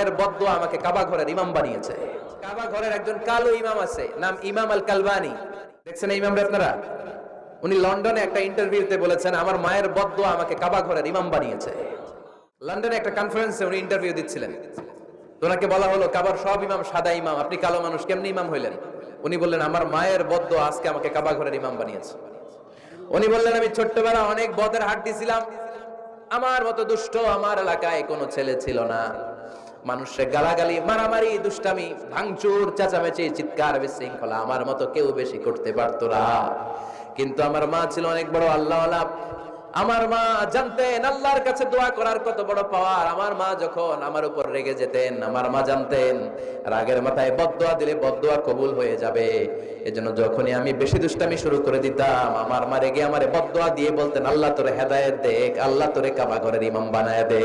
মায়ের বদদোয়া আমাকে কাবা ঘরের ইমাম বানিয়েছে। কাবা ঘরের একজন কালো ইমাম আছে, নাম ইমাম আল কালবানি। দেখছেন এই ইমামরা আপনারা? উনি লন্ডনে একটা ইন্টারভিউতে বলেছেন, আমার মায়ের বদদোয়া আমাকে কাবা ঘরের ইমাম বানিয়েছে। লন্ডনে একটা কনফারেন্সে উনি ইন্টারভিউ দিচ্ছিলেন। ওনাকে বলা হলো, কাবার সব ইমাম সাদা ইমাম, আপনি কালো মানুষ, কেমনি ইমাম হইলেন? উনি বললেন, আমার মায়ের বদদোয়া আজকে আমাকে কাবা ঘরের ইমাম বানিয়েছে। উনি বললেন, আমি ছোট্টবেলা অনেক বদের হাট দিছিলাম, আমার মতো দুষ্ট আমার এলাকায় কোনো ছেলে ছিল না। মানুষের গালাগালি, মারামারি, দুষ্টামি, ভাঙচুর, চেঁচামেচি, চিৎকার, বিশৃঙ্খলা আমার মতো কেউ বেশি করতে পারতো না। কিন্তু আমার মা ছিল অনেক বড় আল্লাহওয়ালা। আমার মা জানতেন আল্লাহর কাছে দোয়া করার কত বড় পাওয়ার। আমার মা যখন আমার উপর রেগে যেতেন, আমার মা জানতেন রাগের মাথায় বদদোয়া দিলে বদদোয়া কবুল হয়ে যাবে। এজন্য যখনই আমি বেশি দুষ্টামি শুরু করে দিতাম, আমার মা রেগে আমারে বদদোয়া দিয়ে বলতেন, আল্লাহ তোরে হেদায়েত দেখ, আল্লাহ তোরে কাবা ঘরের ইমাম বানায় দে।